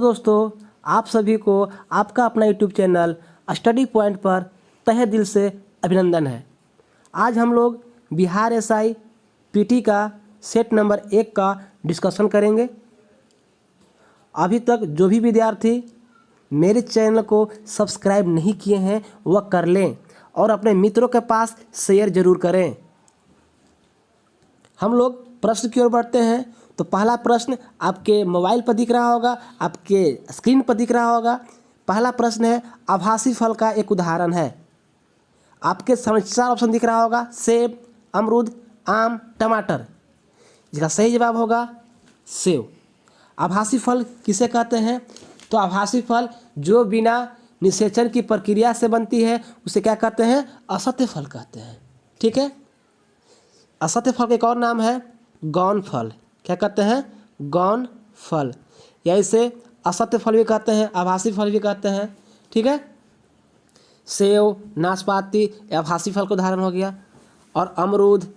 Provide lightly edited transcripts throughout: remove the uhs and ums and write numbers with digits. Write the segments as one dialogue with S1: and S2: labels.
S1: दोस्तों, आप सभी को आपका अपना यूट्यूब चैनल स्टडी पॉइंट पर तहे दिल से अभिनंदन है। आज हम लोग बिहार एसआई पीटी का सेट नंबर 1 का डिस्कशन करेंगे। अभी तक जो भी विद्यार्थी मेरे चैनल को सब्सक्राइब नहीं किए हैं वह कर लें और अपने मित्रों के पास शेयर ज़रूर करें। हम लोग प्रश्न की ओर बढ़ते हैं। तो पहला प्रश्न आपके मोबाइल पर दिख रहा होगा, आपके स्क्रीन पर दिख रहा होगा। पहला प्रश्न है, आभासी फल का एक उदाहरण है। आपके सामने 4 ऑप्शन दिख रहा होगा, सेब, अमरूद, आम, टमाटर। इसका सही जवाब होगा सेब। आभासी फल किसे कहते हैं? तो आभासी फल जो बिना निषेचन की प्रक्रिया से बनती है उसे क्या कहते हैं? असत्य फल कहते हैं। ठीक है। असत्य फल का एक और नाम है गौण फल। क्या कहते हैं? गौण फल, या इसे असत्य फल भी कहते हैं, आभासी फल भी कहते हैं। ठीक है। सेब, नाशपाती आभासी फल का उदाहरण हो गया, और अमरूद,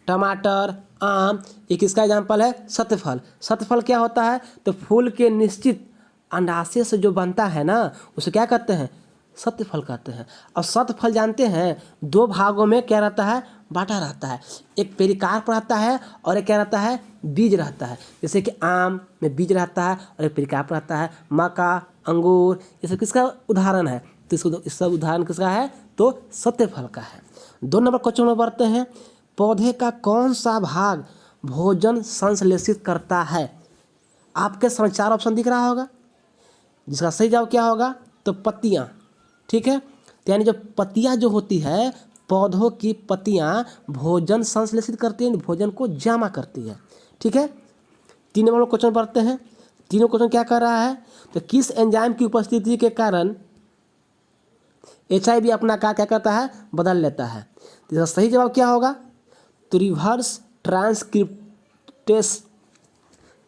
S1: टमाटर, आम ये किसका एग्जाम्पल है? सत्य फल। सत्य फल क्या होता है? तो फूल के निश्चित अंडाशय से जो बनता है ना, उसे क्या कहते हैं? सत्य फल कहते हैं। और सत्य फल जानते हैं 2 भागों में क्या रहता है? बांटा रहता है। एक पेरिकार्प रहता है और एक क्या रहता है? बीज रहता है। जैसे कि आम में बीज रहता है और एक पेरिकार्प रहता है। मक्का, अंगूर ये सब किसका उदाहरण है? तो इस सब उदाहरण किसका है? तो सत्य फल का है। 2 नंबर क्वेश्चन में बढ़ते हैं। पौधे का कौन सा भाग भोजन संश्लेषित करता है? आपके सामने 4 ऑप्शन दिख रहा होगा, जिसका सही जवाब क्या होगा? तो पत्तियाँ। ठीक है। तो यानी जो पत्तियाँ जो होती है, पौधों की पत्तियाँ भोजन संश्लेषित करती हैं, भोजन को जमा करती है। ठीक है। 3 नंबर क्वेश्चन पढ़ते हैं। तीनों क्वेश्चन क्या कर रहा है? तो किस एंजाइम की उपस्थिति के कारण HIV अपना आकार क्या करता है? बदल लेता है। तो इसका सही जवाब क्या होगा? तो रिवर्स ट्रांसक्रिप्टेस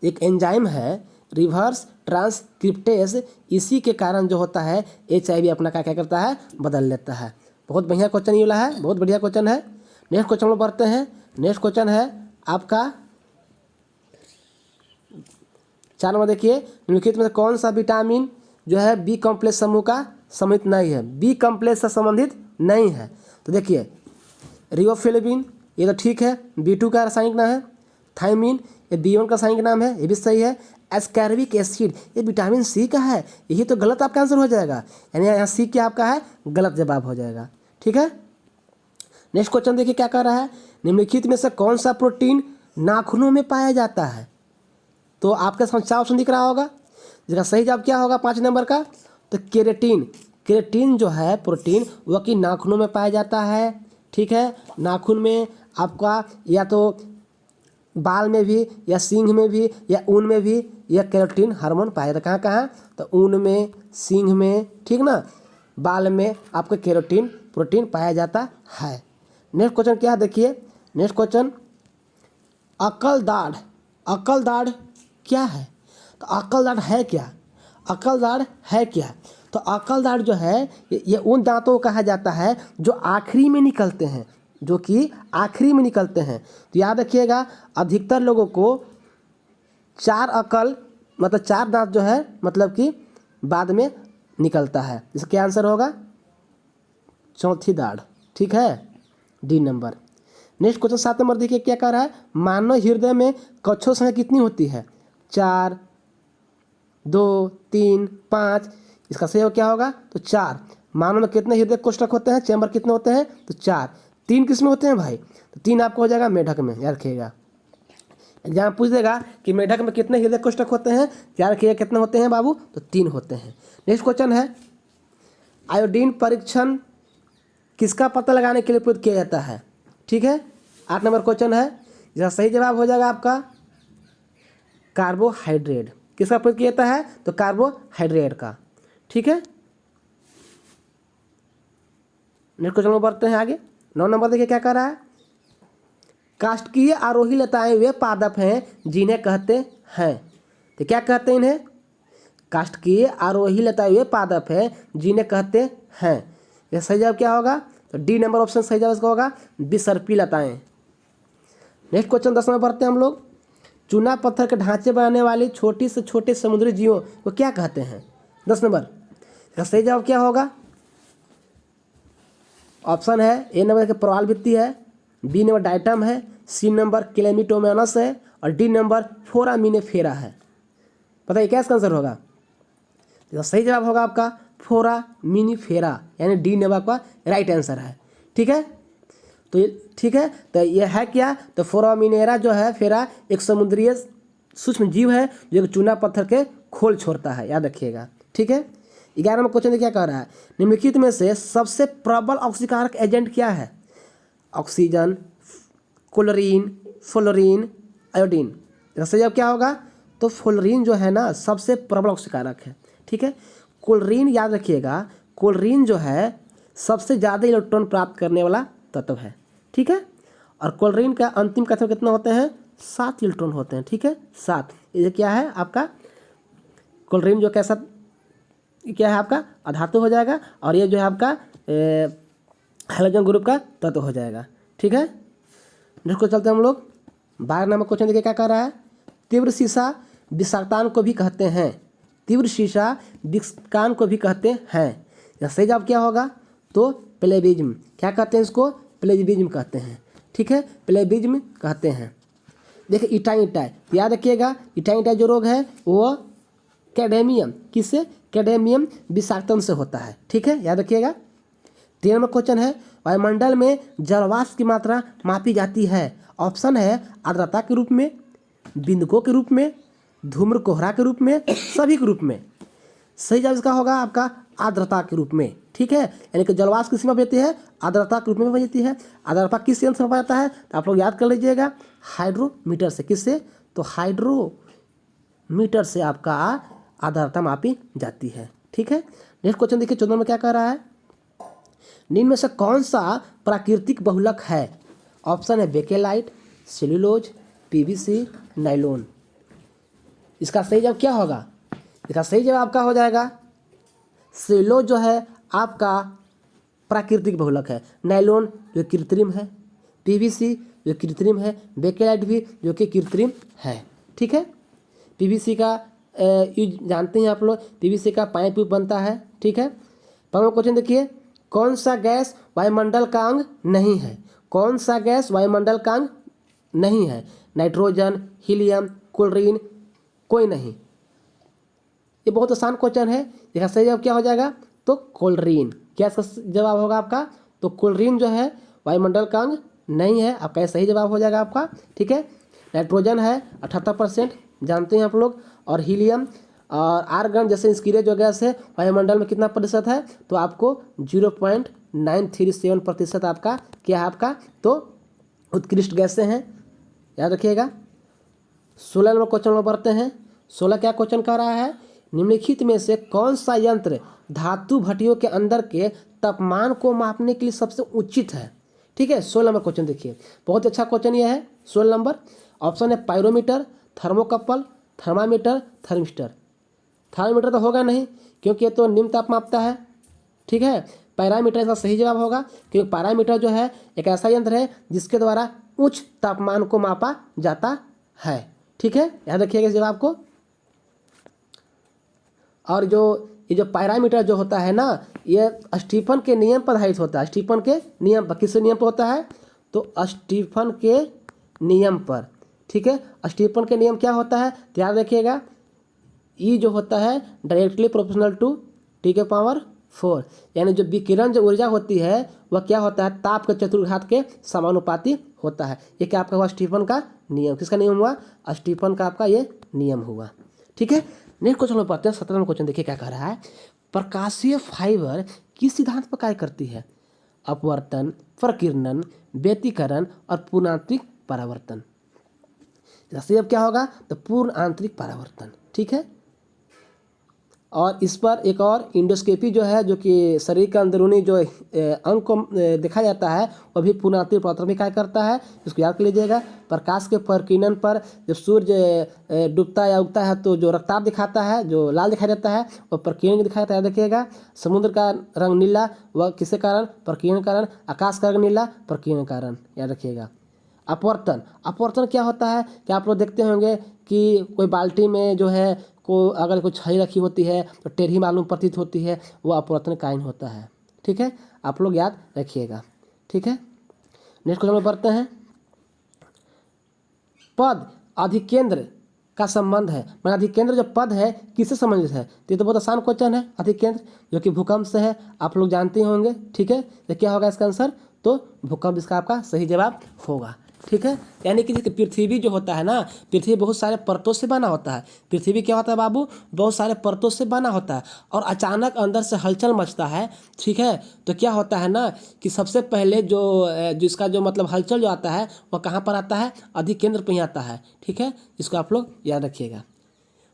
S1: एक एंजाइम है, रिवर्स ट्रांसक्रिप्टेस, इसी के कारण जो होता है HIV अपना क्या करता है? बदल लेता है। बहुत बढ़िया क्वेश्चन ये वाला है, बहुत बढ़िया क्वेश्चन है। नेक्स्ट क्वेश्चन में बढ़ते हैं। नेक्स्ट क्वेश्चन है आपका 4 नंबर। देखिए, निम्नलिखित में कौन सा विटामिन जो है बी कॉम्प्लेक्स समूह का सम्मिलित नहीं है? बी कॉम्प्लेक्स से संबंधित नहीं है। तो देखिए, रिबोफ्लेविन ये तो ठीक है, B2 का रासायनिक नाम है। थायमिन ये B1 का रासायनिक नाम है, ये भी सही है। एस्कॉर्बिक एसिड ये विटामिन C का है, यही तो गलत आपका आंसर हो जाएगा। यानी यहाँ C क्या आपका है? गलत जवाब हो जाएगा। ठीक है। नेक्स्ट क्वेश्चन देखिए क्या कर रहा है। निम्नलिखित में से कौन सा प्रोटीन नाखूनों में पाया जाता है? तो आपके सामने 4 ऑप्शन दिख रहा होगा, जिसका सही जवाब क्या होगा 5 नंबर का? तो केरेटिन। केरेटिन जो है प्रोटीन वह कि नाखूनों में पाया जाता है। ठीक है। नाखून में आपका या तो बाल में भी, या सींग में भी, या ऊन में भी यह केराटिन हार्मोन पाया जाता है। कहाँ? तो ऊन में, सींग में, ठीक ना, बाल में आपको केराटिन प्रोटीन पाया जाता है। नेक्स्ट क्वेश्चन क्या है? देखिए नेक्स्ट क्वेश्चन, अकल दाढ़। अकल दाढ़ क्या है? तो अकल दाढ़ है क्या? अकल दाढ़ है क्या? तो अकल दाढ़ जो है ये उन दांतों को कहा जाता है जो आखिरी में निकलते हैं, जो कि आखिरी में निकलते हैं। तो याद रखिएगा, अधिकतर लोगों को 4 अकल मतलब 4 दांत जो है मतलब कि बाद में निकलता है। इसका क्या आंसर होगा? चौथी दाढ़। ठीक है, D number. Next question 7 number देखिए क्या कह रहा है। मानव हृदय में कक्षों संख्या कितनी होती है? 4, 2, 3, 5। इसका सही क्या होगा? तो 4। मानव में कितने हृदय कोष्ठक होते हैं? चैम्बर कितने होते हैं? तो 4। 3 किस में होते हैं भाई? तो 3 आपको हो जाएगा मेढक में। याद रखिएगा, एग्जाम पूछ देगा कि मेढक में कितने हृदय कोष्ठक होते हैं, याद रखिएगा कितने होते हैं बाबू? तो 3 होते हैं। नेक्स्ट क्वेश्चन है, आयोडीन परीक्षण किसका पता लगाने के लिए प्रयुक्त किया जाता है? ठीक है। 8 नंबर क्वेश्चन है, जिसका सही जवाब हो जाएगा आपका कार्बोहाइड्रेट। किसका प्रयोग किया जाता है? तो कार्बोहाइड्रेट का। ठीक है। नेक्स्ट क्वेश्चन में बढ़ते हैं आगे। 9 नंबर देखिए क्या कर रहा है। काष्ठकीय आरोही लताएं वे पादप हैं जिन्हें कहते हैं। तो क्या कहते हैं इन्हें? काष्ठकीय आरोही लताएं वे पादप हैं जिन्हें कहते हैं। यह सही जवाब क्या होगा? तो D नंबर ऑप्शन सही जवाब इसका होगा विसर्पी लताएं। नेक्स्ट क्वेश्चन 10 में बढ़ते हैं हम लोग। चूना पत्थर के ढांचे बनाने वाली छोटी से छोटे समुद्री जीवों को क्या कहते हैं? 10 नंबर इसका सही जवाब क्या होगा? ऑप्शन है ए नंबर के प्रवाल भित्ति है, बी नंबर डाइटम है, सी नंबर क्लेमिटोमोनास है और डी नंबर फोरामिनेफेरा है। पता है क्या इसका आंसर होगा? इसका सही जवाब होगा आपका फोरामिनिफेरा, यानी डी नंबर का राइट आंसर है। ठीक है, तो ये ठीक है, तो ये है क्या? तो फोरामिनेरा जो है फेरा एक समुद्रीय सूक्ष्म जीव है जो चूना पत्थर के खोल छोड़ता है, याद रखिएगा। ठीक है, 11वां क्वेश्चन क्या कह रहा है? निम्नलिखित में से सबसे प्रबल ऑक्सीकारक एजेंट क्या है? Oxygen, chlorine, fluorine, iodine. इसका सही जवाब क्या होगा? तो फ्लोरीन जो है ना सबसे प्रबल ऑक्सीकारक है। ठीक है, क्लोरीन याद रखिएगा, क्लोरीन जो है सबसे ज़्यादा इलेक्ट्रॉन प्राप्त करने वाला तत्व है। ठीक है, और क्लोरीन का अंतिम कथन कितना होते हैं? 7 इलेक्ट्रॉन होते हैं। ठीक है, 7। ये क्या है आपका? क्लोरीन जो कैसा क्या है आपका? अधातु हो जाएगा, और ये जो है आपका हाइड्रोजन ग्रुप का तत्व हो जाएगा। ठीक है, नेक्स्ट को चलते हैं हम लोग। 12 नंबर क्वेश्चन देखिए क्या कह रहा है? तीव्र शीशा विषाक्तान को भी कहते हैं। तीव्र शीशा विषाक्तान को भी कहते हैं। इसका सही जवाब क्या होगा? तो प्लेबिज्म। क्या कहते हैं इसको? प्लेबिज्म कहते हैं। ठीक है, प्लेबिज्म कहते हैं। देखिए इटाई याद रखिएगा, इटाई जो रोग है वो कैडेमियम, किससे? कैडेमियम विषाक्तन से होता है। ठीक है, याद रखिएगा। 13 नंबर क्वेश्चन है, वायुमंडल में जलवाष्प की मात्रा मापी जाती है। ऑप्शन है आर्द्रता के रूप में, बिंदुकों के रूप में, धूम्र कोहरा के रूप में, सभी के रूप में। सही जवाब इसका होगा आपका आर्द्रता के रूप में। ठीक है, यानी कि जलवाष्प किस में बहती है? आर्द्रता के रूप में बहती है। आर्द्रता किस यंत्र से मापा जाता है? तो आप लोग याद कर लीजिएगा, हाइड्रोमीटर से। किससे? तो हाइड्रोमीटर से आपका आर्द्रता मापी जाती है। ठीक है, नेक्स्ट क्वेश्चन देखिए 14 में क्या कह रहा है? निम्न में से कौन सा प्राकृतिक बहुलक है? ऑप्शन है बेकेलाइट, सेल्यूलोज, पीवीसी, नाइलॉन। इसका सही जवाब क्या होगा? इसका सही जवाब आपका हो जाएगा सेल्यूलोज जो है आपका प्राकृतिक बहुलक है, नाइलॉन जो कृत्रिम है, पीवीसी जो कृत्रिम है, बेकेलाइट भी जो कि कृत्रिम है। ठीक है, पीवीसी का यूज जानते हैं आप लोग, पीवीसी का पाइप बनता है। ठीक है, 15वां क्वेश्चन देखिए, कौन सा गैस वायुमंडल का अंग नहीं है? कौन सा गैस वायुमंडल का अंग नहीं है? नाइट्रोजन, हीलियम, क्लोरीन, कोई नहीं। ये बहुत आसान क्वेश्चन है। इसका सही जवाब क्या हो जाएगा? तो क्लोरीन। क्या इसका जवाब होगा आपका? तो क्लोरीन जो है वायुमंडल का अंग नहीं है, आपका सही जवाब हो जाएगा आपका। ठीक है, नाइट्रोजन है 78%, जानते हैं आप लोग, और हीलियम और आर्गन जैसे निष्क्रिय जो गैस है वायुमंडल में कितना प्रतिशत है? तो आपको 0.937% आपका क्या है आपका? तो उत्कृष्ट गैसें हैं, याद रखिएगा। 16 नंबर क्वेश्चन में बढ़ते हैं। 16 क्या क्वेश्चन कर रहा है? निम्नलिखित में से कौन सा यंत्र धातु भट्टियों के अंदर के तापमान को मापने के लिए सबसे उचित है? ठीक है, 16 नंबर क्वेश्चन देखिए, बहुत अच्छा क्वेश्चन यह है। 16 नंबर ऑप्शन है pyrometer, thermocouple, thermometer, thermistor. Thermometer तो होगा नहीं क्योंकि ये तो निम्न ताप मापता है। ठीक है, पैरामीटर इसका सही जवाब होगा, क्योंकि पैरामीटर जो है एक ऐसा यंत्र है जिसके द्वारा उच्च तापमान को मापा जाता है। ठीक है, याद रखिएगा इस जवाब को। और जो ये जो पैरामीटर जो होता है ना, ये स्टीफन के नियम पर आधारित होता है। स्टीफन के नियम पर, किस नियम पर होता है? तो स्टीफन के नियम पर। ठीक है, स्टीफन के नियम क्या होता है? तो याद रखिएगा, ई जो होता है डायरेक्टली प्रोपोर्शनल टू टी के पावर 4, यानी जो विकिरण जो ऊर्जा होती है वह क्या होता है? ताप के चतुर्घात के समानुपाती होता है। ये क्या आपका हुआ? स्टीफन का नियम। किसका नियम हुआ? स्टीफन का आपका ये नियम हुआ। ठीक है, नेक्स्ट क्वेश्चन में पढ़ते हैं। 17वां क्वेश्चन देखिए क्या कह रहा है? प्रकाशीय फाइबर किस सिद्धांत पर कार्य करती है? अपवर्तन, प्रकीर्णन, व्यतिकरण और पूर्ण आंतरिक परावर्तन। जैसे अब क्या होगा? तो पूर्ण आंतरिक परावर्तन। ठीक है, और इस पर एक और इंडोस्कोपी जो है, जो कि शरीर के अंदरूनी जो अंग को देखा जाता है, वह भी पूर्ण आंतरिक परावर्तन में कार्य करता है। इसको याद कर लीजिएगा। प्रकाश के प्रकीर्णन पर जब सूर्य डूबता या उगता है तो जो रक्ताभ दिखाता है, जो लाल दिखाई देता है, वह प्रकीर्णन दिखाई देता है। याद रखिएगा, समुद्र का रंग नीला, वह किसके कारण? प्रकीर्णन कारण। आकाश का रंग नीला, प्रकीर्णन कारण। याद रखिएगा। अपवर्तन। अपवर्तन क्या होता है कि आप लोग देखते होंगे कि कोई बाल्टी में जो है को अगर कोई छड़ी रखी होती है तो टेढ़ी मालूम प्रतीत होती है, वो अपवर्तन काइन होता है। ठीक है, आप लोग याद रखिएगा। ठीक है, नेक्स्ट क्वेश्चन में बढ़ते हैं। पद अधिकेंद्र का संबंध है, मैंने अधिकेंद्र जो पद है किससे संबंधित है? तो ये तो बहुत आसान क्वेश्चन है। अधिकेंद्र जो कि भूकंप से है, आप लोग जानते होंगे। ठीक है, तो क्या होगा इसका आंसर? तो भूकंप इसका आपका सही जवाब होगा। ठीक है, यानी कि पृथ्वी जो होता है ना, पृथ्वी बहुत सारे परतों से बना होता है। पृथ्वी क्या होता है बाबू? बहुत सारे परतों से बना होता है और अचानक अंदर से हलचल मचता है। ठीक है, तो क्या होता है ना कि सबसे पहले जिसका जो मतलब हलचल जो आता है वह कहाँ पर आता है? अधिकेंद्र पे ही आता है। ठीक है, इसको आप लोग याद रखिएगा।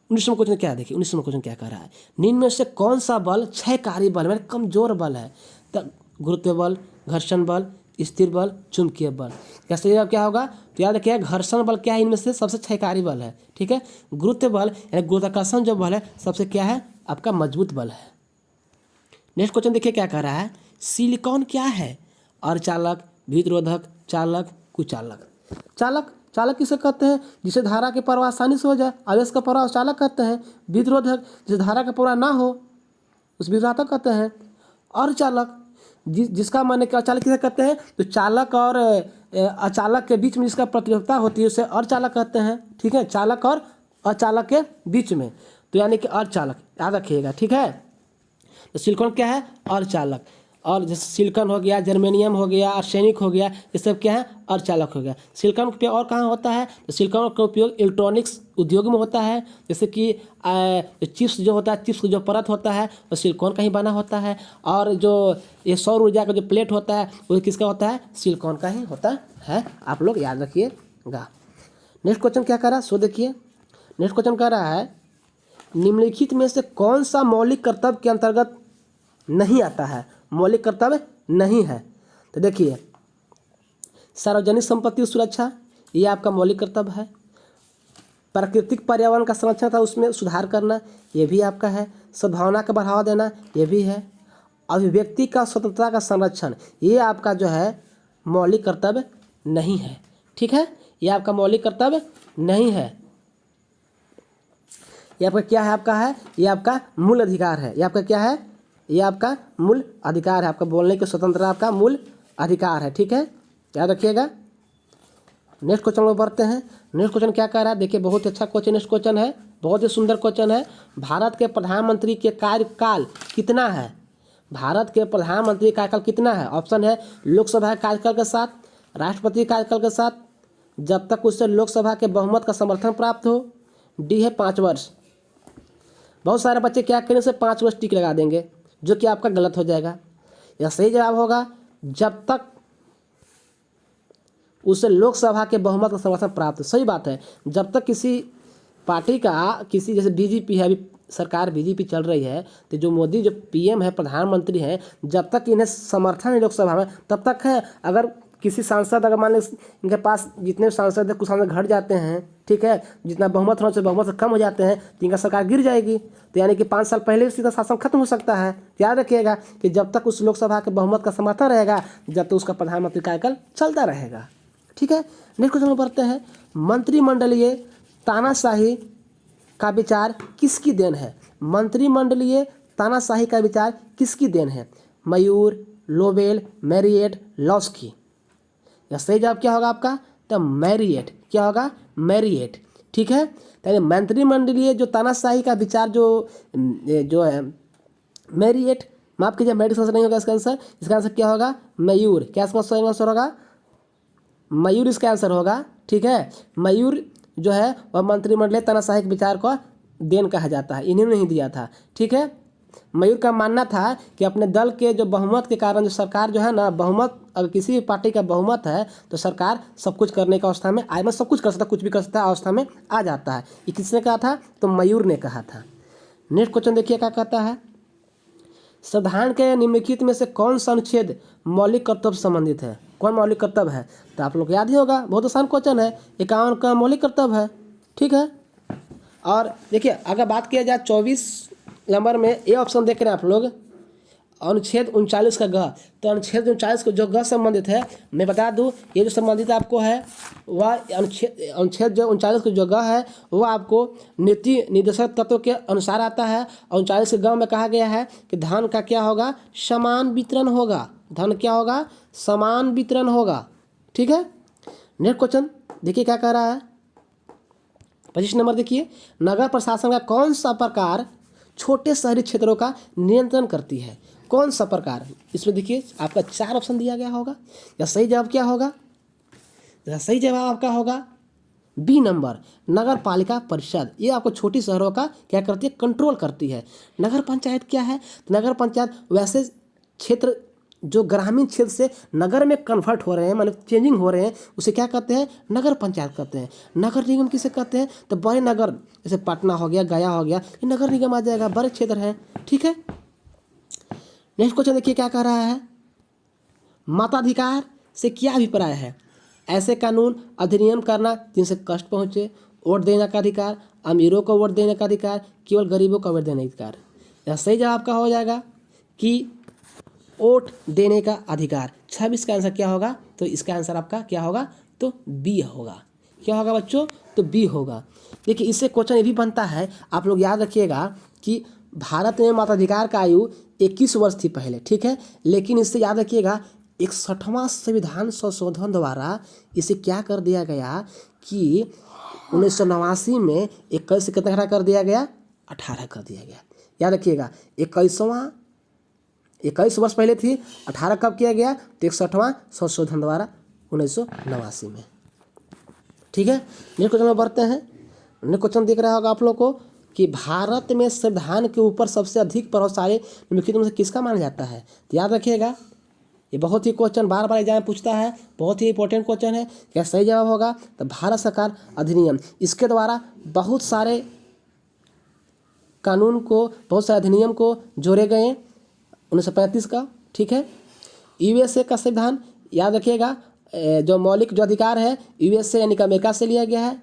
S1: 19वां क्वेश्चन क्या है, देखिए 19वां क्वेश्चन क्या कह रहा है? निम्न में से कौन सा बल क्षयकारी बल मैंने कमजोर बल है? तो गुरुत्व बल, घर्षण बल, स्थिर बल, चुंबकीय बल। कैसे जवाब क्या होगा? तो याद रखिएगा, घर्षण बल क्या है इनमें से? सबसे क्षयकारी बल है। ठीक है, गुरुत्व बल यानी गुरुत्वाकर्षण जो बल है सबसे क्या है? आपका मजबूत बल है। नेक्स्ट क्वेश्चन देखिए क्या कह रहा है? सिलिकॉन क्या है? अर्धचालक, विरोधक, चालक, कुचालक। चालक, चालक किसे कहते हैं? जिसे धारा के प्रवाह आसानी से हो जाए, आवेश का प्रवाह चालक कहते हैं। विरोधक, जिसे धारा का प्रवाह ना हो, उस विरोधक कहते हैं। अर्धचालक, जिसका माने कि अचालक किसे कहते हैं? तो चालक और अचालक के बीच में जिसका प्रतियोगिता होती है उसे अर्धचालक कहते हैं। ठीक है, चालक और अचालक के बीच में, तो यानी कि अर्धचालक याद रखिएगा। ठीक है, तो सिलिकॉन क्या है? अर्धचालक। और जैसे सिलिकॉन हो गया, जर्मेनियम हो गया, आर्सेनिक हो गया, ये सब क्या है? अर्धचालक हो गया। सिलिकॉन का उपयोग और कहाँ होता है? तो सिलिकॉन का उपयोग इलेक्ट्रॉनिक्स उद्योग में होता है। जैसे कि चिप्स जो होता है, चिप्स का जो परत होता है वो सिलिकॉन का ही बना होता है। और जो ये सौर ऊर्जा का जो प्लेट होता है वो किसका होता है? सिलिकॉन का ही होता है। आप लोग याद रखिएगा। नेक्स्ट क्वेश्चन क्या कर रहा है सो देखिए। नेक्स्ट क्वेश्चन कह रहा है निम्नलिखित में से कौन सा मौलिक कर्तव्य के अंतर्गत नहीं आता है? मौलिक कर्तव्य नहीं है। तो देखिए, सार्वजनिक संपत्ति की सुरक्षा ये आपका मौलिक कर्तव्य है। प्राकृतिक पर्यावरण का संरक्षण था उसमें सुधार करना ये भी आपका है। सद्भावना का बढ़ावा देना ये भी है। अभिव्यक्ति का स्वतंत्रता का संरक्षण ये आपका जो है मौलिक कर्तव्य नहीं है। ठीक है, ये आपका मौलिक कर्तव्य नहीं है। ये आपका क्या है? आपका है ये आपका मूल अधिकार है। ये आपका क्या है? ये आपका मूल अधिकार है। आपका बोलने की स्वतंत्रता आपका मूल अधिकार है। ठीक है, याद रखिएगा। नेक्स्ट क्वेश्चन में बढ़ते हैं। नेक्स्ट क्वेश्चन क्या कह रहा है? देखिए बहुत अच्छा क्वेश्चन नेक्स्ट क्वेश्चन है, बहुत ही सुंदर क्वेश्चन है। भारत के प्रधानमंत्री के कार्यकाल कितना है? भारत के प्रधानमंत्री कार्यकाल कितना है? ऑप्शन है लोकसभा के कार्यकाल के साथ, राष्ट्रपति कार्यकाल के साथ, जब तक उससे लोकसभा के बहुमत का समर्थन प्राप्त हो। डी है 5 वर्ष। बहुत सारे बच्चे क्या करेंगे से 5 वर्ष टिक लगा देंगे, जो कि आपका गलत हो जाएगा। यह सही जवाब होगा जब तक उसे लोकसभा के बहुमत का समर्थन प्राप्त। सही बात है, जब तक किसी पार्टी का किसी जैसे बीजेपी है, अभी सरकार बीजेपी चल रही है, तो जो मोदी जो पीएम है, प्रधानमंत्री हैं, जब तक इन्हें समर्थन है लोकसभा में तब तक है। अगर किसी सांसद अगर मान लें इनके पास जितने सांसद है कुछ सांसद घट जाते हैं, ठीक है, जितना बहुमत होना चाहिए बहुमत से कम हो जाते हैं तो इनका सरकार गिर जाएगी। तो यानी कि 5 साल पहले सीधा शासन खत्म हो सकता है। याद रखिएगा कि जब तक उस लोकसभा के बहुमत का समर्थन रहेगा जब तक उसका प्रधानमंत्री कार्यकाल चलता रहेगा। ठीक है, नेक्स्ट क्वेश्चन में बढ़ते हैं। मंत्रिमंडलीय तानाशाही का विचार किसकी देन है? मंत्रिमंडलीय तानाशाही का विचार किसकी देन है? मयूर, लोवेल, मैरिएट, लॉस्की। यह सही जवाब क्या होगा आपका? तो मैरिएट। क्या होगा? मैरिएट। ठीक है, यानी मंत्रिमंडलीय जो तानाशाही का विचार जो है मैरिएट, माफ कीजिए मैरिएट आंसर नहीं होगा इसका आंसर। इसका आंसर क्या होगा? मयूर। क्या इसका सही आंसर होगा? मयूर इसका आंसर होगा। ठीक है, मयूर जो है वह मंत्रिमंडलीय तानाशाही के विचार को देन कहा जाता है, इन्होंने नहीं दिया था। ठीक है, मयूर का मानना था कि अपने दल के जो बहुमत के कारण जो सरकार जो है ना, बहुमत अगर किसी भी पार्टी का बहुमत है तो सरकार सब कुछ करने का अवस्था में आए, सब कुछ कर सकता, कुछ भी कर सकता अवस्था में आ जाता है। ये किसने कहा था? तो मयूर ने कहा था। नेक्स्ट क्वेश्चन देखिए क्या कहता है। संविधान के निम्नलिखित में से कौन सा अनुच्छेद मौलिक कर्तव्य संबंधित है? कौन मौलिक कर्तव्य है? तो आप लोग याद ही होगा, बहुत आसान क्वेश्चन है। 51 का मौलिक कर्तव्य है। ठीक है, और देखिए अगर बात किया जाए 24 नंबर में ए ऑप्शन देख रहे हैं आप लोग, अनुच्छेद 39 का ग, तो अनुच्छेद 39 को जो ग संबंधित है, मैं बता दूं ये जो संबंधित आपको है वह अनुच्छेद जो 39 का जो ग है वो आपको नीति निर्देशक तत्व के अनुसार आता है। 39 के ग में कहा गया है कि धन का क्या होगा, समान वितरण होगा। धन क्या होगा, समान वितरण होगा। ठीक है। नेक्स्ट क्वेश्चन देखिए क्या कह रहा है, 25 नंबर देखिए, नगर प्रशासन का कौन सा प्रकार छोटे शहरी क्षेत्रों का नियंत्रण करती है। कौन सा प्रकार, इसमें देखिए आपका 4 ऑप्शन दिया गया होगा। या सही जवाब क्या होगा, या सही जवाब आपका होगा बी नंबर, नगर पालिका परिषद। ये आपको छोटी शहरों का क्या करती है, कंट्रोल करती है। नगर पंचायत क्या है, तो नगर पंचायत वैसे क्षेत्र जो ग्रामीण क्षेत्र से नगर में कन्वर्ट हो रहे हैं, मतलब चेंजिंग हो रहे हैं, उसे क्या कहते हैं, नगर पंचायत कहते हैं। नगर निगम किसे कहते हैं, तो बड़े नगर जैसे पटना हो गया, गया हो गया, ये नगर निगम आ जाएगा, बड़े क्षेत्र हैं। ठीक है। नेक्स्ट क्वेश्चन देखिए क्या कह रहा है, मताधिकार से क्या अभिप्राय है। ऐसे कानून अधिनियम करना जिनसे कष्ट पहुँचे, वोट देने का अधिकार, अमीरों को वोट देने का अधिकार, केवल गरीबों को वोट देने का अधिकार। यह सही जवाब का हो जाएगा कि वोट देने का अधिकार। 26 का आंसर क्या होगा, तो इसका आंसर आपका क्या होगा, तो बी होगा। क्या होगा बच्चों, तो बी होगा। देखिए इससे क्वेश्चन ये भी बनता है, आप लोग याद रखिएगा कि भारत में मताधिकार का आयु 21 वर्ष थी पहले। ठीक है। लेकिन इससे याद रखिएगा 61वां संविधान संशोधन द्वारा इसे क्या कर दिया गया कि 1989 में 21 से कितना कर दिया गया, 18 कर दिया गया। याद रखिएगा 21 वर्ष पहले थी, 18 कब किया गया, तो 61वां संशोधन द्वारा 1989 में। ठीक है। नेक्स्ट क्वेश्चन में बढ़ते हैं। नेक्स्ट क्वेश्चन दिख रहा होगा आप लोग को कि भारत में संविधान के ऊपर सबसे अधिक प्रभावशाली निम्नलिखित में से किसका माना जाता है। तो याद रखिएगा ये बहुत ही क्वेश्चन बार बार एग्जाम में पूछता है, बहुत ही इंपॉर्टेंट क्वेश्चन है। क्या सही जवाब होगा, तो भारत सरकार अधिनियम, इसके द्वारा बहुत सारे कानून को, बहुत सारे अधिनियम को जोड़े गए 1935 का। ठीक है। यूएसए का संविधान याद रखिएगा, जो मौलिक जो अधिकार है यूएसए यानी कि अमेरिका से लिया गया है।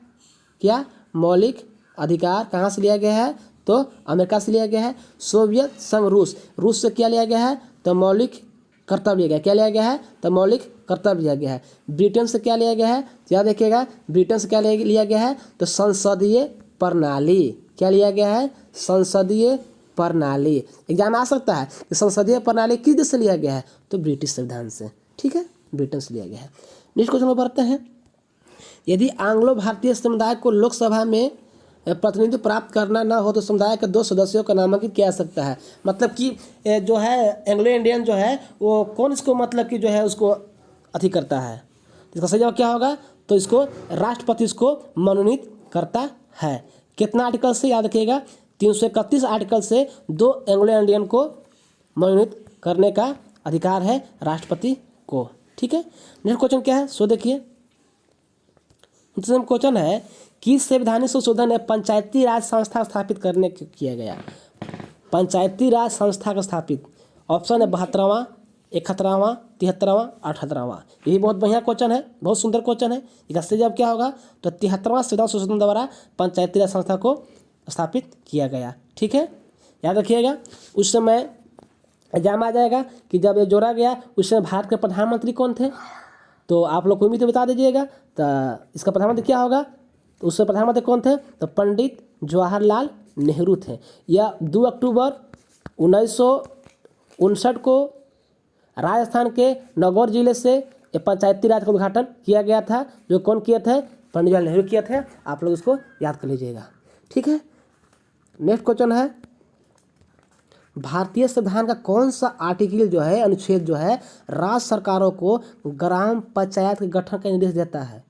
S1: क्या मौलिक अधिकार कहाँ से लिया गया है, तो अमेरिका से लिया गया है। सोवियत संघ रूस से क्या लिया गया है, तो मौलिक कर्तव्य लिया गया। क्या लिया गया है, तो मौलिक कर्तव्य लिया गया है। ब्रिटेन से क्या लिया गया है, तो याद रखिएगा ब्रिटेन से क्या लिया गया है, तो संसदीय प्रणाली। क्या लिया गया है, संसदीय प्रणाली। एग्जाम आ सकता है कि संसदीय प्रणाली किस देश से लिया गया है, तो ब्रिटिश संविधान से। ठीक है, ब्रिटेन से लिया गया है। नेक्स्ट क्वेश्चन में बढ़ते हैं। यदि एंग्लो भारतीय समुदाय को लोकसभा में प्रतिनिधित्व प्राप्त करना न हो तो समुदाय के 2 सदस्यों का नामांकित किया जा सकता है। मतलब कि जो है एंग्लो इंडियन जो है वो कौन इसको मतलब कि जो है उसको अति करता है। इसका सही जवाब क्या होगा, तो इसको राष्ट्रपति इसको मनोनीत करता है। कितना आर्टिकल से, याद रखिएगा 331 आर्टिकल से 2 एंग्लो इंडियन को मनोनीत करने का अधिकार है राष्ट्रपति को। ठीक है। नेक्स्ट क्वेश्चन क्या है, सो देखिए क्वेश्चन है कि संवैधानिक संशोधन है पंचायती राज संस्था स्थापित करने के किया गया। पंचायती राज संस्था का स्थापित, ऑप्शन है 72वां, 71वां, 73वां, 78वां। यही बहुत बढ़िया क्वेश्चन है, बहुत सुंदर क्वेश्चन है। इसका सही जवाब क्या होगा, तो 73वां संविधान संशोधन द्वारा पंचायती राज संस्था को स्थापित किया गया। ठीक है। याद रखिएगा उस समय एग्जाम आ जाएगा कि जब ये जोड़ा गया उस समय भारत के प्रधानमंत्री कौन थे, तो आप लोग कोई भी तो बता दीजिएगा। तो इसका प्रधानमंत्री क्या होगा, तो उससे प्रधानमंत्री कौन थे, तो पंडित जवाहरलाल नेहरू थे। यह 2 अक्टूबर 1959 को राजस्थान के नागौर जिले से पंचायती राज का उद्घाटन किया गया था। जो कौन किए थे, पंडित जवाहरलाल नेहरू किए थे। आप लोग इसको याद कर लीजिएगा। ठीक है। नेक्स्ट क्वेश्चन है, भारतीय संविधान का कौन सा आर्टिकल जो है, अनुच्छेद जो है, राज्य सरकारों को ग्राम पंचायत के गठन का निर्देश देता है।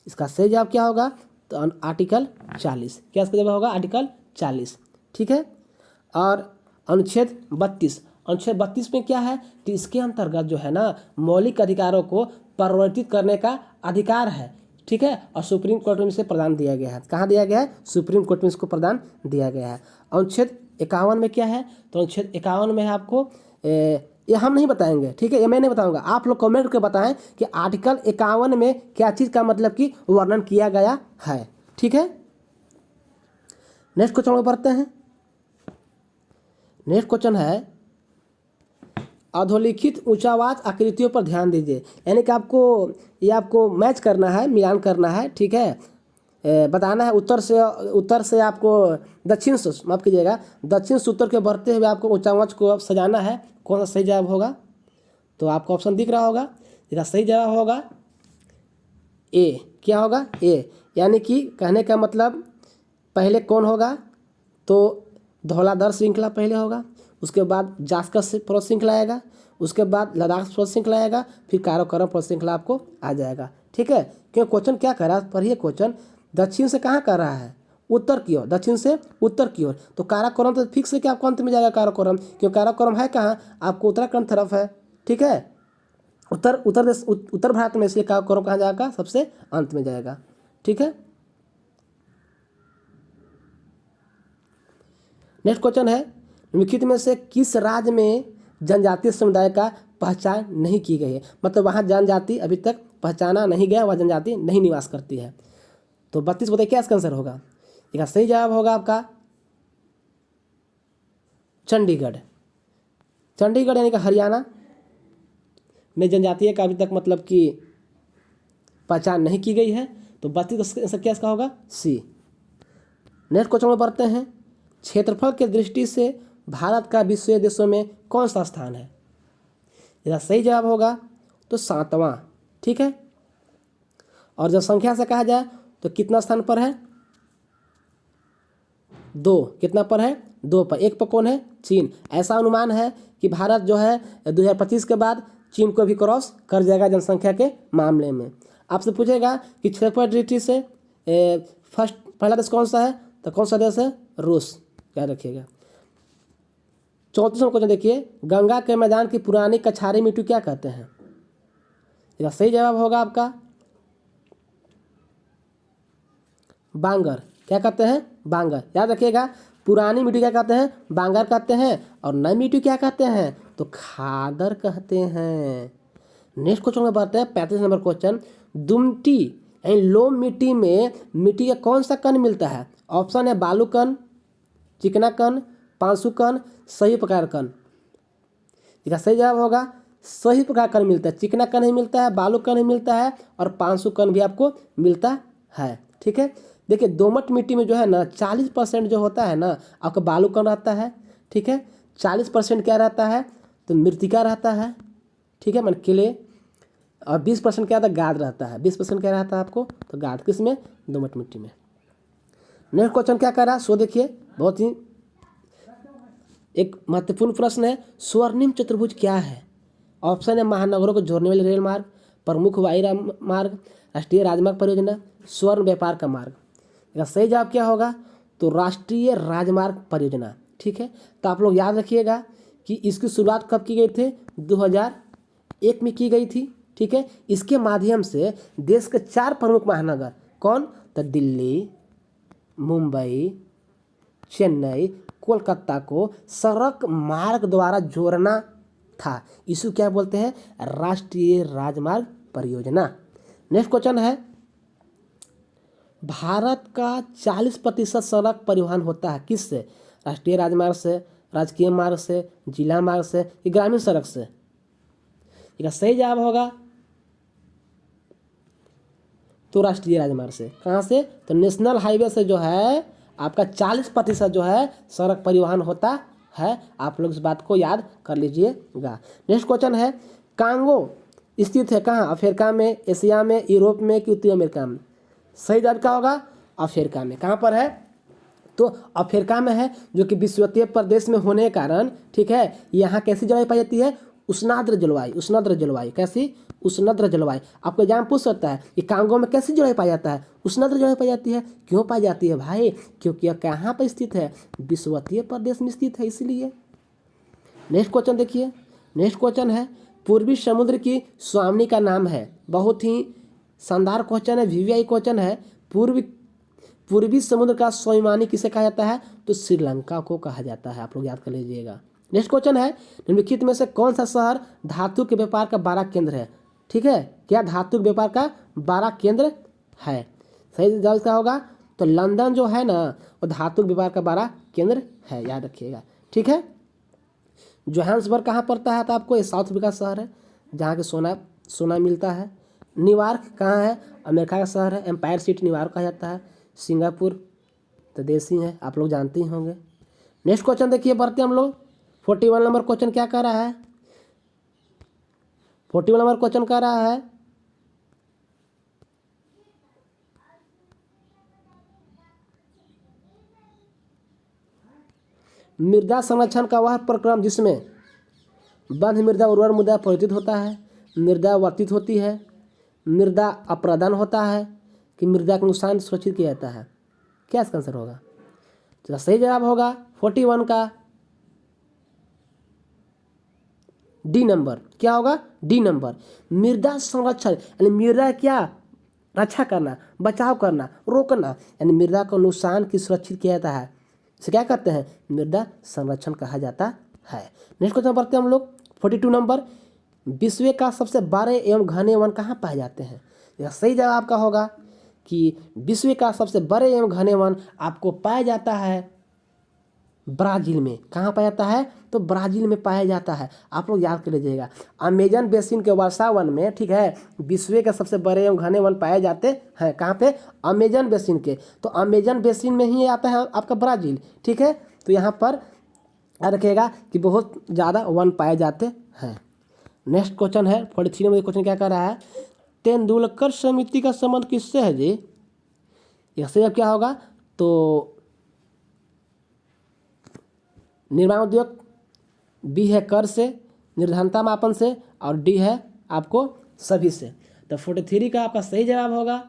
S1: इसका सही जवाब क्या होगा, तो आर्टिकल 40। क्या इसका जवाब होगा, आर्टिकल 40। ठीक है। और अनुच्छेद 32 में क्या है, तो इसके अंतर्गत जो है ना मौलिक अधिकारों को परिवर्तित करने का अधिकार है। ठीक है। और सुप्रीम कोर्ट में इसे प्रदान दिया गया है। कहाँ दिया गया है, सुप्रीम कोर्ट में इसको प्रदान दिया गया है। अनुच्छेद 51 में क्या है, तो अनुच्छेद 51 में है आपको ये हम नहीं बताएंगे। ठीक है, ये मैं नहीं बताऊंगा, आप लोग कमेंट करके बताएं कि आर्टिकल 51 में क्या चीज़ का मतलब कि वर्णन किया गया है। ठीक है। नेक्स्ट क्वेश्चन में बढ़ते हैं। नेक्स्ट क्वेश्चन है अधोलिखित उच्चावाच आकृतियों पर ध्यान दीजिए। यानी कि आपको मैच करना है, मिलान करना है, ठीक है। बताना है उत्तर से आपको दक्षिण से, माफ कीजिएगा, दक्षिण से उत्तर के बढ़ते हुए आपको उच्चावाच को सजाना है। कौन सा सही जवाब होगा? तो आपको ऑप्शन दिख रहा होगा, इसका सही जवाब होगा ए। क्या होगा? ए। यानी कि कहने का मतलब पहले कौन होगा? तो धौलाधर श्रृंखला पहले होगा, उसके बाद जास्कस पर्वत श्रृंखला आएगा, उसके बाद लद्दाख पर्वत श्रृंखला आएगा, फिर काराकोरम पर्वत श्रृंखला आपको आ जाएगा, ठीक है। क्यों क्वेश्चन क्या कर रहा है? पढ़िए क्वेश्चन, दक्षिण से कहाँ कर रहा है? उत्तर की ओर, दक्षिण से उत्तर की ओर। तो काराकोरम तो फिक्स है कि आपको अंत में जाएगा काराकोरम, क्यों काराकोरम है कहाँ? आपको उत्तराखंड तरफ है, ठीक है। उत्तर भारत में, इसलिए काराकोरम कहाँ जाएगा? सबसे अंत में जाएगा, ठीक है। नेक्स्ट क्वेश्चन है, निम्नलिखित में से किस राज्य में जनजातीय समुदाय का पहचान नहीं की गई है? मतलब वहाँ जनजाति अभी तक पहचाना नहीं गया, वह जनजाति नहीं निवास करती है। तो 32 बताइए क्या इसका आंसर होगा? इसका सही जवाब होगा आपका चंडीगढ़। चंडीगढ़ यानी कि हरियाणा में जनजातीय का अभी तक मतलब कि पहचान नहीं की गई है। तो 32 क्या इसका होगा? सी। नेक्स्ट क्वेश्चन में बढ़ते हैं, क्षेत्रफल के दृष्टि से भारत का विश्व देशों में कौन सा स्थान है? इसका सही जवाब होगा तो 7वां, ठीक है। और जब संख्या से कहा जाए तो कितना स्थान पर है? 2। कितना पर है? 2 पर। 1 पर कौन है? चीन। ऐसा अनुमान है कि भारत जो है 2025 के बाद चीन को भी क्रॉस कर जाएगा जनसंख्या के मामले में। आपसे पूछेगा कि क्षेत्रफल दृष्टि से पहला देश कौन सा है? तो कौन सा देश है? रूस। याद रखिएगा। 34वां क्वेश्चन देखिए, गंगा के मैदान की पुरानी कछारी मिट्टी क्या कहते हैं? इसका सही जवाब होगा आपका बांगर। क्या कहते हैं? बांगर। याद रखिएगा, पुरानी मिट्टी क्या कहते हैं? बांगर कहते हैं। और नई मिट्टी क्या कहते हैं? तो खादर कहते हैं। नेक्स्ट क्वेश्चन में बढ़ते हैं, 35 नंबर क्वेश्चन, दुमटी यानी लोम मिट्टी में मिट्टी का कौन सा कण मिलता है? ऑप्शन है बालू कण, चिकना कण, पांसु कण, सही प्रकार कण। इसका सही जवाब होगा सही प्रकार कण मिलता है। चिकना कण ही मिलता है, बालू कण ही मिलता है, और पांसु कण भी आपको मिलता है, ठीक है। देखिए दोमट मिट्टी में जो है ना 40% जो होता है ना आपका बालू कण रहता है, ठीक है। 40% क्या रहता है? तो मृतिका रहता है, ठीक है, मान किले। और 20% क्या रहता है? गाद रहता है। 20% क्या रहता है आपको? तो गाद। किसमें? दोमट मिट्टी में। नेक्स्ट क्वेश्चन क्या कर रहा है? सो देखिए, बहुत ही एक महत्वपूर्ण प्रश्न है, स्वर्णिम चतुर्भुज क्या है? ऑप्शन है महानगरों को जोड़ने वाले रेल मार्ग, प्रमुख वायु मार्ग, राष्ट्रीय राजमार्ग परियोजना, स्वर्ण व्यापार का मार्ग। इसका सही जवाब क्या होगा? तो राष्ट्रीय राजमार्ग परियोजना, ठीक है। तो आप लोग याद रखिएगा कि इसकी शुरुआत कब की गई थी? 2001 में की गई थी, ठीक है। इसके माध्यम से देश के 4 प्रमुख महानगर, कौन? तो दिल्ली, मुंबई, चेन्नई, कोलकाता को सड़क मार्ग द्वारा जोड़ना था। इसे क्या बोलते हैं? राष्ट्रीय राजमार्ग परियोजना। नेक्स्ट क्वेश्चन है, भारत का 40% सड़क परिवहन होता है किससे? राष्ट्रीय राजमार्ग से, राजकीय मार्ग से, जिला मार्ग से, या ग्रामीण सड़क से? इसका सही जवाब होगा तो राष्ट्रीय राजमार्ग से। कहाँ से? तो नेशनल हाईवे से जो है आपका 40% जो है सड़क परिवहन होता है। आप लोग इस बात को याद कर लीजिएगा। नेक्स्ट क्वेश्चन है, कांगो स्थित है कहाँ? अफ्रीका में, एशिया में, यूरोप में कि उत्तरी अमेरिका में? सही जवाब क्या होगा? अफ्रीका में। कहाँ पर है? तो अफ्रीका में है, जो कि विषुवतीय प्रदेश में होने के कारण, ठीक है, यहाँ कैसी जलवायु पाई जाती है? उष्णाद्र जलवायु। उष्णाद्र जलवायु। कैसी? उष्णाद्र जलवायु। आपको एग्जाम पूछ सकता है कि कांगो में कैसी जलवायु पाई जाता है? उष्णाद्र जलवायु पाई जाती है। क्यों पाई जाती है भाई? क्योंकि यह कहाँ पर स्थित है? विषुवतीय प्रदेश में स्थित है, इसलिए। नेक्स्ट क्वेश्चन देखिए, नेक्स्ट क्वेश्चन है, पूर्वी समुद्र की स्वामिनी का नाम है। बहुत ही शानदार क्वेश्चन है, वीवीआई क्वेश्चन है। पूर्वी समुद्र का स्वाभिमानी किसे कहा जाता है? तो श्रीलंका को कहा जाता है। आप लोग याद कर लीजिएगा। नेक्स्ट क्वेश्चन है, निम्नलिखित में से कौन सा शहर धातु के व्यापार का बड़ा केंद्र है? ठीक है, क्या धातु के व्यापार का बड़ा केंद्र है? सही जवाब क्या होगा? तो लंदन जो है ना वो धातु व्यापार का बड़ा केंद्र है, याद रखिएगा, ठीक है। जोहान्सबर्ग कहाँ पड़ता है? तो आपको ये साउथ अफ्रीका शहर है जहाँ के सोना मिलता है। न्यूयॉर्क कहाँ है? अमेरिका का शहर है। एम्पायर सिटी न्यूयॉर्क कहा जाता है। सिंगापुर तो देश ही है, आप लोग जानते ही होंगे। नेक्स्ट क्वेश्चन देखिए, बढ़ते हम लोग। 41 नंबर क्वेश्चन क्या कह रहा है? 41 नंबर क्वेश्चन कह रहा है मृदा संरक्षण का वह प्रक्रम जिसमें बंध मृदा उर्वर मृदा परिवर्तित होता है, मृदा वर्तित होती है, मृदा अप्रदान होता है कि मृदा का नुकसान सुरक्षित किया जाता है। क्या इसका आंसर होगा? तो सही जवाब होगा 41 का डी नंबर। क्या होगा? D number. मृदा संरक्षण यानी मृदा क्या रक्षा करना, बचाव करना, रोकना, यानी मृदा को नुकसान की सुरक्षित किया जाता है। इसे क्या कहते हैं? मृदा संरक्षण कहा जाता है। नेक्स्ट क्वेश्चन पढ़ते हैं हम लोग। 42 नंबर, विश्व का सबसे बड़े एवं घने वन कहाँ पाए जाते हैं? यह सही जवाब आपका होगा कि विश्व का सबसे बड़े एवं घने वन आपको पाया जाता है ब्राज़ील में। कहाँ पाया जाता है? तो ब्राज़ील में पाया जाता है। आप लोग याद कर लीजिएगा, अमेजन बेसिन के वर्षा वन में, ठीक है, विश्व के सबसे बड़े एवं घने वन पाए जाते हैं। कहाँ पे? अमेजन बेसिन के। तो अमेजन बेसिन में ही आता है आपका ब्राज़ील, ठीक है। तो यहाँ पर याद रखिएगा कि बहुत ज़्यादा वन पाए जाते हैं। नेक्स्ट क्वेश्चन है 43 नंबर क्वेश्चन क्या कह रहा है? तेंदुलकर समिति का संबंध किससे है जी? इससे अब क्या होगा? तो निर्माण उद्योग, बी है कर से, निर्धारता मापन से, और डी है आपको सभी से। तो 43 का आपका सही जवाब होगा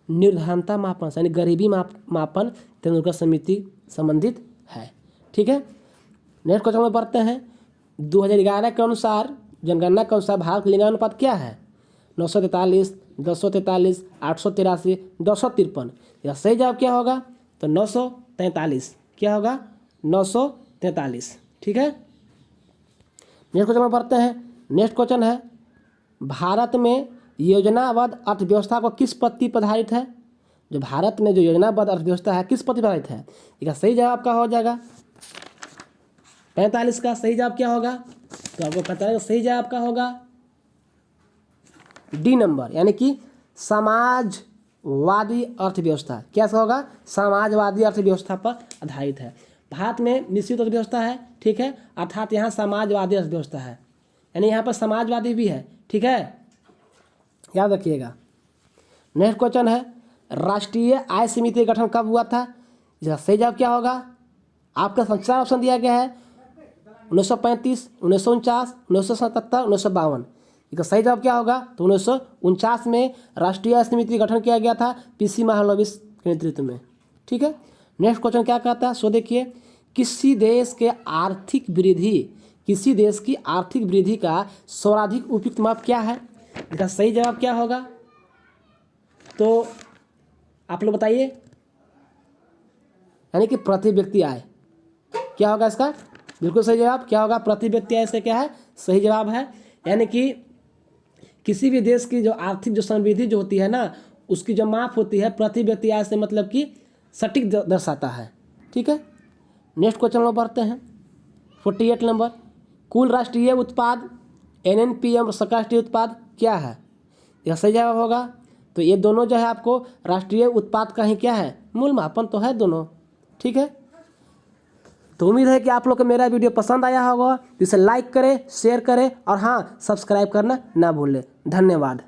S1: निर्धारता मापन से, यानी गरीबी मापन तेंदुलकर समिति संबंधित है, ठीक है। नेक्स्ट क्वेश्चन में पढ़ते हैं। 2011 के अनुसार, जनगणना के अनुसार भारत लिंगानुपात क्या है? 943, 1043, 883, 253। यह सही जवाब क्या होगा? तो 943। क्या होगा? 943, ठीक है। नेक्स्ट क्वेश्चन में पढ़ते हैं। नेक्स्ट क्वेश्चन है, भारत में योजनाबद्ध अर्थव्यवस्था को किस पद्धति पर आधारित है? जो भारत में जो योजनाबद्ध अर्थव्यवस्था है किस पद्धति पर आधारित है? इसका सही जवाब क्या हो जाएगा? 45 का सही जवाब क्या होगा? तो आपको 45 का सही जवाब क्या होगा? डी नंबर, यानी कि समाजवादी अर्थव्यवस्था। क्या होगा? समाजवादी अर्थव्यवस्था पर आधारित है। भारत में मिश्रित अर्थव्यवस्था है, ठीक है, अर्थात यहाँ समाजवादी अर्थव्यवस्था है, यानी यहाँ पर समाजवादी भी है, ठीक है, याद रखिएगा। नेक्स्ट क्वेश्चन है, राष्ट्रीय आय समिति का गठन कब हुआ था? इसका सही जवाब क्या होगा? आपका 4 ऑप्शन दिया गया है, 1935, 1949, 1977, 1952। इसका सही जवाब क्या होगा? तो 1949 में राष्ट्रीय आय समिति का गठन किया गया था पीसी महालनोबिस के नेतृत्व में, ठीक है। नेक्स्ट क्वेश्चन क्या कहता है? सो देखिए, किसी देश की आर्थिक वृद्धि का सर्वाधिक उपयुक्त माप क्या है? इसका सही जवाब क्या होगा? तो आप लोग बताइए, यानी कि प्रति व्यक्ति आय। क्या होगा इसका? बिल्कुल सही जवाब क्या होगा? प्रति व्यक्ति आय से क्या है? सही जवाब है। यानी कि किसी भी देश की जो आर्थिक जो समृद्धि जो होती है ना, उसकी जो माप होती है प्रति व्यक्ति आय से, मतलब कि सटीक दर्शाता है, ठीक है। नेक्स्ट क्वेश्चन में बढ़ते हैं। 48 नंबर, कुल राष्ट्रीय उत्पाद NNPM राष्ट्रीय उत्पाद क्या है? यह सही जवाब होगा। तो ये दोनों जो है आपको राष्ट्रीय उत्पाद का ही क्या है? मूल मापन तो है दोनों, ठीक है। तो उम्मीद है कि आप लोग को मेरा वीडियो पसंद आया होगा। इसे लाइक करें, शेयर करें और हाँ, सब्सक्राइब करना ना भूलें। धन्यवाद।